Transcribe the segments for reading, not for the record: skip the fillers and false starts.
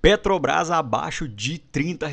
Petrobras abaixo de R$ 30.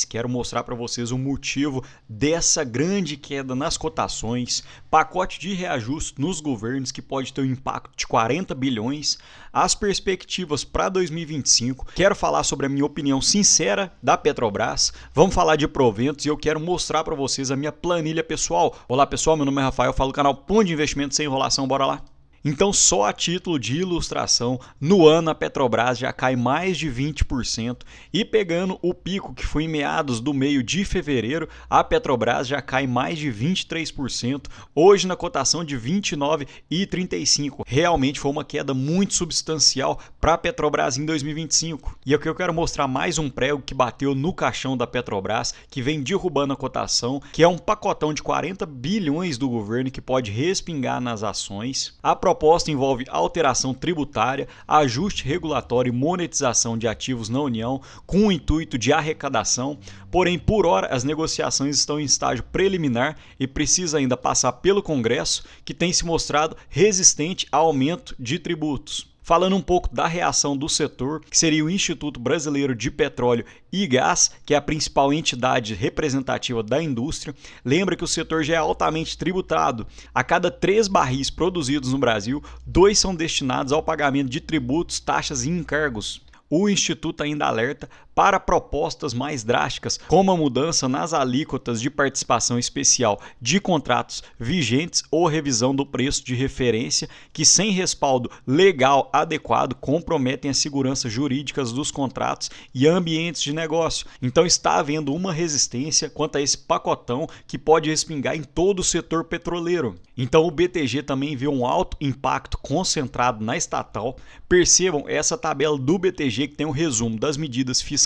Quero mostrar para vocês o motivo dessa grande queda nas cotações, pacote de reajuste nos governos que pode ter um impacto de 40 bilhões, as perspectivas para 2025. Quero falar sobre a minha opinião sincera da Petrobras, vamos falar de proventos e eu quero mostrar para vocês a minha planilha pessoal. Olá pessoal, meu nome é Rafael, eu falo do canal Ponto de Investimento Sem Enrolação, bora lá? Então, só a título de ilustração, no ano a Petrobras já cai mais de 20% e pegando o pico que foi em meados do meio de fevereiro, a Petrobras já cai mais de 23%, hoje na cotação de R$ 29,35. Realmente foi uma queda muito substancial para a Petrobras em 2025. E aqui eu quero mostrar mais um prego que bateu no caixão da Petrobras, que vem derrubando a cotação, que é um pacotão de 40 bilhões do governo que pode respingar nas ações. A proposta envolve alteração tributária, ajuste regulatório e monetização de ativos na União com o intuito de arrecadação, porém por hora as negociações estão em estágio preliminar e precisa ainda passar pelo Congresso, que tem se mostrado resistente ao aumento de tributos. Falando um pouco da reação do setor, que seria o Instituto Brasileiro de Petróleo e Gás, que é a principal entidade representativa da indústria, lembra que o setor já é altamente tributado. A cada 3 barris produzidos no Brasil, 2 são destinados ao pagamento de tributos, taxas e encargos. O Instituto ainda alerta para propostas mais drásticas, como a mudança nas alíquotas de participação especial de contratos vigentes ou revisão do preço de referência, que sem respaldo legal adequado comprometem a segurança jurídica dos contratos e ambientes de negócio. Então está havendo uma resistência quanto a esse pacotão que pode respingar em todo o setor petroleiro. Então o BTG também vê um alto impacto concentrado na estatal. Percebam essa tabela do BTG que tem um resumo das medidas fiscais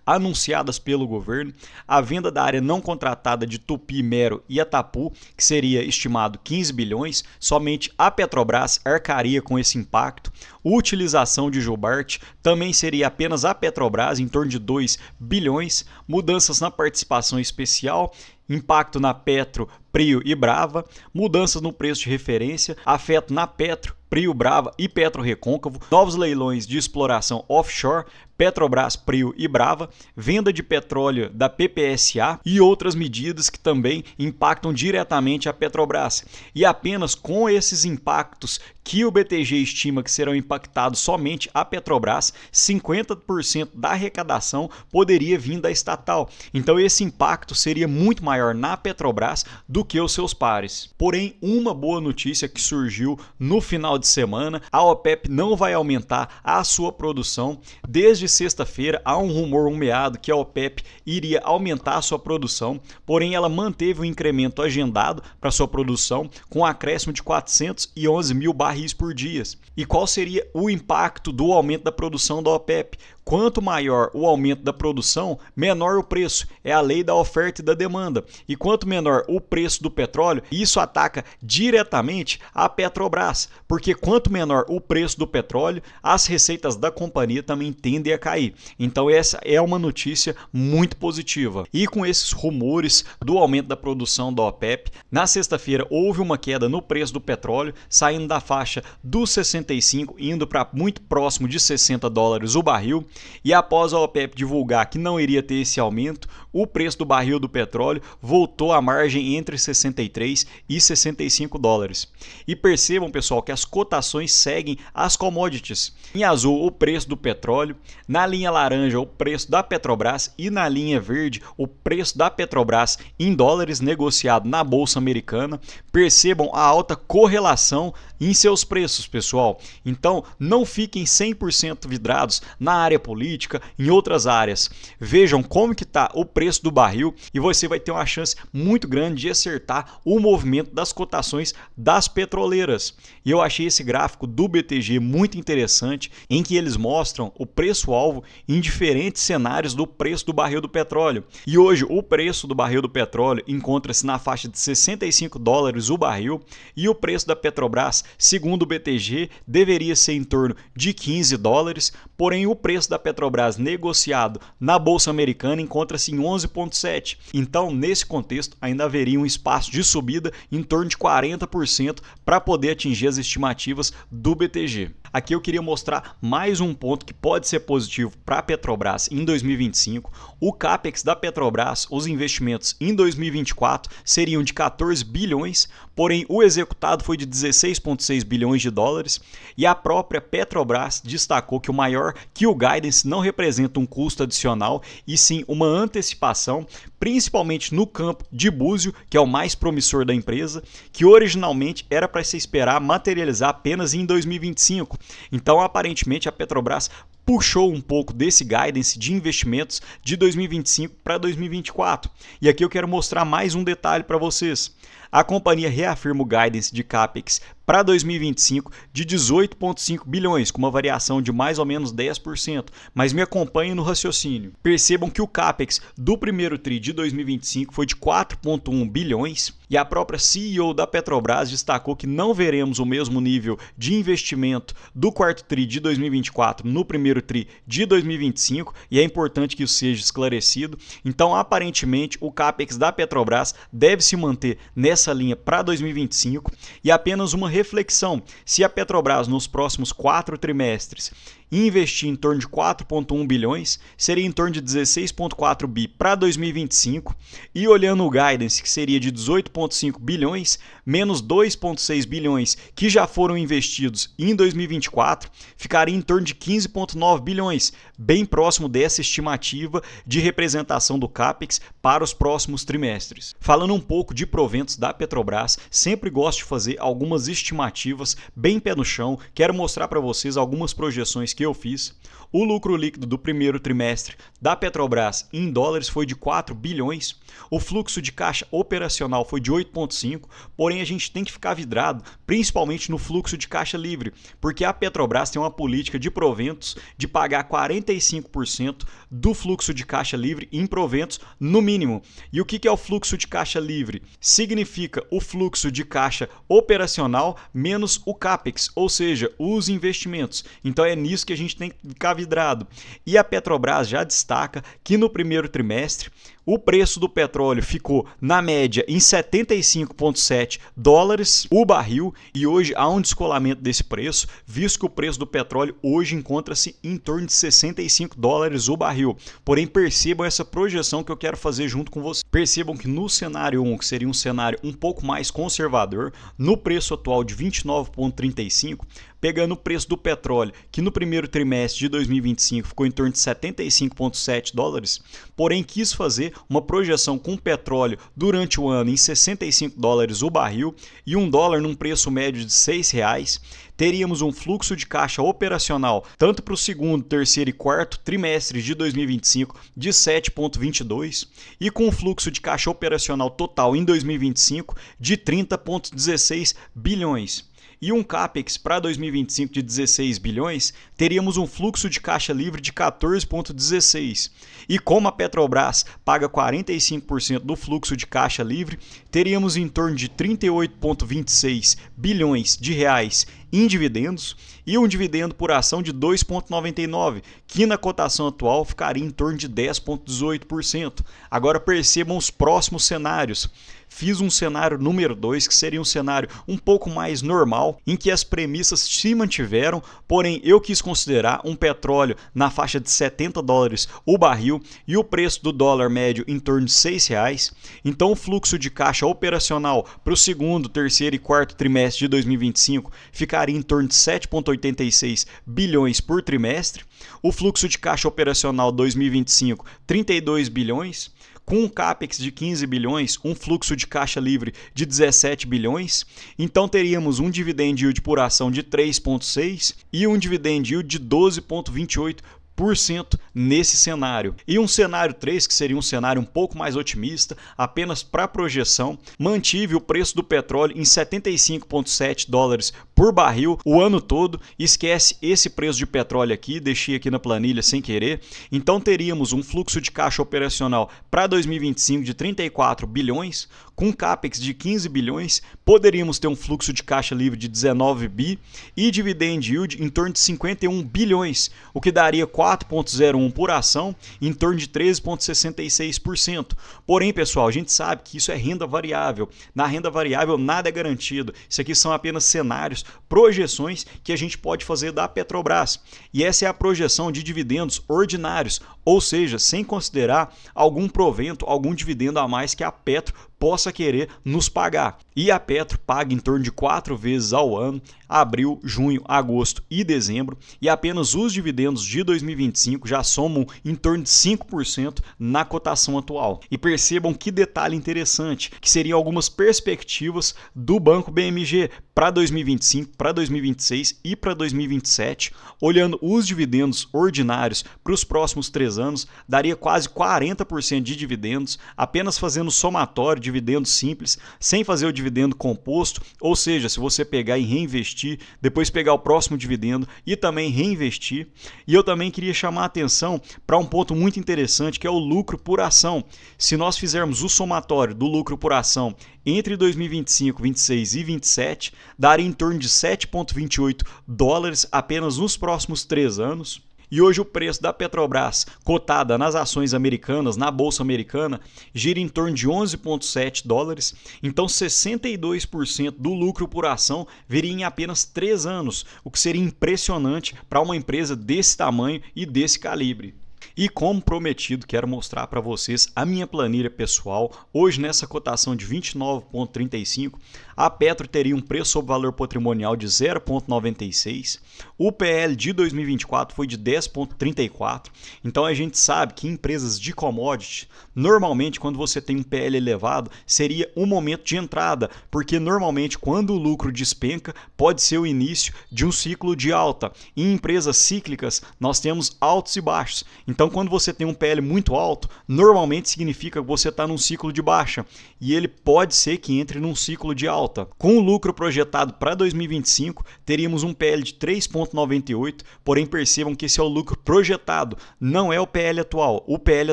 anunciadas pelo governo, a venda da área não contratada de Tupi, Mero e Atapu, que seria estimado 15 bilhões, somente a Petrobras arcaria com esse impacto. Utilização de Jubarte também seria apenas a Petrobras, em torno de 2 bilhões, mudanças na participação especial, impacto na Petro, Prio e Brava, mudanças no preço de referência, afeto na Petro, Prio, Brava e Petro Recôncavo, novos leilões de exploração offshore, Petrobras, Prio e Brava, venda de petróleo da PPSA e outras medidas que também impactam diretamente a Petrobras. E apenas com esses impactos que o BTG estima que serão impactados somente a Petrobras, 50% da arrecadação poderia vir da estatal. Então esse impacto seria muito maior na Petrobras do que os seus pares. Porém, uma boa notícia que surgiu no final de semana, a OPEP não vai aumentar a sua produção. Desde sexta-feira há um rumor meado que a OPEP iria aumentar a sua produção, porém ela manteve o incremento agendado para sua produção com um acréscimo de 411 mil barris por dia. E qual seria o impacto do aumento da produção da OPEP? Quanto maior o aumento da produção, menor o preço. É a lei da oferta e da demanda. E quanto menor o preço do petróleo, isso ataca diretamente a Petrobras, porque quanto menor o preço do petróleo, as receitas da companhia também tendem a cair. Então essa é uma notícia muito positiva. E com esses rumores do aumento da produção da OPEP, na sexta-feira houve uma queda no preço do petróleo, saindo da faixa dos 65, indo para muito próximo de $60 o barril. E após a OPEP divulgar que não iria ter esse aumento, o preço do barril do petróleo voltou à margem entre 63 e 65 dólares. E percebam, pessoal, que as cotações seguem as commodities. Em azul, o preço do petróleo, na linha laranja, o preço da Petrobras e na linha verde, o preço da Petrobras em dólares negociado na Bolsa Americana. Percebam a alta correlação em seus preços, pessoal. Então, não fiquem 100% vidrados na área política, em outras áreas. Vejam como que está o preço do barril e você vai ter uma chance muito grande de acertar o movimento das cotações das petroleiras. E eu achei esse gráfico do BTG muito interessante, em que eles mostram o preço-alvo em diferentes cenários do preço do barril do petróleo. E hoje o preço do barril do petróleo encontra-se na faixa de 65 dólares o barril e o preço da Petrobras, segundo o BTG, deveria ser em torno de 15 dólares, porém o preço da Petrobras negociado na Bolsa Americana encontra-se em 11,7. Então, nesse contexto, ainda haveria um espaço de subida em torno de 40% para poder atingir as estimativas do BTG. Aqui eu queria mostrar mais um ponto que pode ser positivo para a Petrobras em 2025. O CAPEX da Petrobras, os investimentos em 2024 seriam de 14 bilhões, porém o executado foi de 16,6 bilhões de dólares e a própria Petrobras destacou que o guidance não representa um custo adicional e sim uma antecipação, principalmente no campo de Búzio, que é o mais promissor da empresa, que originalmente era para se esperar materializar apenas em 2025. Então, aparentemente, a Petrobras puxou um pouco desse guidance de investimentos de 2025 para 2024. E aqui eu quero mostrar mais um detalhe para vocês. A companhia reafirma o guidance de CAPEX para 2025 de 18,5 bilhões, com uma variação de mais ou menos 10%, mas me acompanhem no raciocínio. Percebam que o CAPEX do primeiro TRI de 2025 foi de 4,1 bilhões e a própria CEO da Petrobras destacou que não veremos o mesmo nível de investimento do quarto TRI de 2024 no primeiro TRI de 2025 e é importante que isso seja esclarecido. Então, aparentemente, o CAPEX da Petrobras deve se manter nessa linha para 2025 e apenas uma reflexão: se a Petrobras nos próximos 4 trimestres investir em torno de 4,1 bilhões, seria em torno de 16,4 bi para 2025 e olhando o guidance, que seria de 18,5 bilhões, menos 2,6 bilhões que já foram investidos em 2024, ficaria em torno de 15,9 bilhões, bem próximo dessa estimativa de representação do CAPEX para os próximos trimestres. Falando um pouco de proventos da Petrobras, sempre gosto de fazer algumas estimativas bem pé no chão, quero mostrar para vocês algumas projeções que eu fiz. O lucro líquido do primeiro trimestre da Petrobras em dólares foi de 4 bilhões, o fluxo de caixa operacional foi de 8,5, porém a gente tem que ficar vidrado, principalmente no fluxo de caixa livre, porque a Petrobras tem uma política de proventos de pagar 45% do fluxo de caixa livre em proventos no mínimo. E o que é o fluxo de caixa livre? Significa o fluxo de caixa operacional menos o CAPEX, ou seja, os investimentos. Então é nisso que a gente tem que ficar vidrado. E a Petrobras já destaca que no primeiro trimestre o preço do petróleo ficou na média em 75,7 dólares o barril e hoje há um descolamento desse preço, visto que o preço do petróleo hoje encontra-se em torno de 65 dólares o barril. Porém, percebam essa projeção que eu quero fazer junto com vocês. Percebam que no cenário 1, que seria um cenário um pouco mais conservador, no preço atual de 29,35, pegando o preço do petróleo, que no primeiro trimestre de 2025 ficou em torno de 75,7 dólares, porém quis fazer uma projeção com petróleo durante o ano em 65 dólares o barril e $1 num preço médio de R$6, teríamos um fluxo de caixa operacional tanto para o segundo, terceiro e quarto trimestres de 2025 de 7,22 e com um fluxo de caixa operacional total em 2025 de 30,16 bilhões. E um CAPEX para 2025 de 16 bilhões, teríamos um fluxo de caixa livre de 14,16. E como a Petrobras paga 45% do fluxo de caixa livre, teríamos em torno de 38,26 bilhões de reais em dividendos e um dividendo por ação de 2,99, que na cotação atual ficaria em torno de 10,18%. Agora percebam os próximos cenários. Fiz um cenário número 2, que seria um cenário um pouco mais normal, em que as premissas se mantiveram, porém eu quis considerar um petróleo na faixa de 70 dólares o barril e o preço do dólar médio em torno de R$6. Então o fluxo de caixa operacional para o segundo, terceiro e quarto trimestre de 2025 ficaria em torno de 7,86 bilhões por trimestre. O fluxo de caixa operacional 2025, 32 bilhões. Com um CAPEX de 15 bilhões, um fluxo de caixa livre de 17 bilhões, então teríamos um dividend yield por ação de 3,6 e um dividend yield de 12,28% nesse cenário. E um cenário 3, que seria um cenário um pouco mais otimista, apenas para projeção, mantive o preço do petróleo em 75,7 dólares por barril o ano todo. Esquece esse preço de petróleo aqui, deixei aqui na planilha sem querer. Então teríamos um fluxo de caixa operacional para 2025 de 34 bilhões, com CAPEX de 15 bilhões, poderíamos ter um fluxo de caixa livre de 19 bi e dividend yield em torno de 51 bilhões, o que daria 4,01 por ação, em torno de 13,66%. Porém, pessoal, a gente sabe que isso é renda variável. Na renda variável nada é garantido. Isso aqui são apenas cenários projeções que a gente pode fazer da Petrobras. E essa é a projeção de dividendos ordinários, ou seja, sem considerar algum provento, algum dividendo a mais que a Petro possa querer nos pagar. E a Petro paga em torno de 4 vezes ao ano, abril, junho, agosto e dezembro, e apenas os dividendos de 2025 já somam em torno de 5% na cotação atual. E percebam que detalhe interessante, que seriam algumas perspectivas do Banco BMG para 2025, para 2026 e para 2027, olhando os dividendos ordinários para os próximos 3 anos, daria quase 40% de dividendos, apenas fazendo somatório, dividendo simples, sem fazer o dividendo composto, ou seja, se você pegar e reinvestir, depois pegar o próximo dividendo e também reinvestir. E eu também queria chamar a atenção para um ponto muito interessante, que é o lucro por ação. Se nós fizermos o somatório do lucro por ação entre 2025, 26 e 27, daria em torno de 7,28 dólares apenas nos próximos 3 anos. E hoje o preço da Petrobras, cotada nas ações americanas, na Bolsa Americana, gira em torno de 11,7 dólares. Então 62% do lucro por ação viria em apenas 3 anos, o que seria impressionante para uma empresa desse tamanho e desse calibre. E como prometido, quero mostrar para vocês a minha planilha pessoal. Hoje, nessa cotação de 29,35, a Petro teria um preço sobre valor patrimonial de 0,96. O PL de 2024 foi de 10,34. Então a gente sabe que em empresas de commodity, normalmente quando você tem um PL elevado, seria um momento de entrada, porque normalmente quando o lucro despenca, pode ser o início de um ciclo de alta. Em empresas cíclicas, nós temos altos e baixos. Então, quando você tem um PL muito alto, normalmente significa que você está num ciclo de baixa e ele pode ser que entre num ciclo de alta. Com o lucro projetado para 2025, teríamos um PL de 3,98, porém percebam que esse é o lucro projetado, não é o PL atual. O PL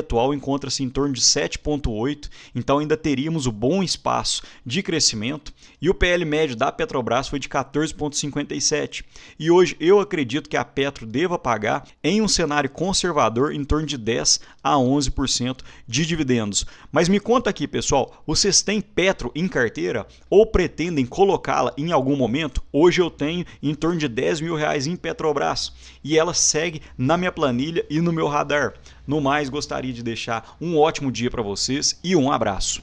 atual encontra-se em torno de 7,8, então ainda teríamos um bom espaço de crescimento. E o PL médio da Petrobras foi de 14,57. E hoje eu acredito que a Petro deva pagar, em um cenário conservador, em torno de 10 a 11% de dividendos. Mas me conta aqui, pessoal, vocês têm Petro em carteira ou pretendem colocá-la em algum momento? Hoje eu tenho em torno de R$10 mil em Petrobras e ela segue na minha planilha e no meu radar. No mais, gostaria de deixar um ótimo dia para vocês e um abraço.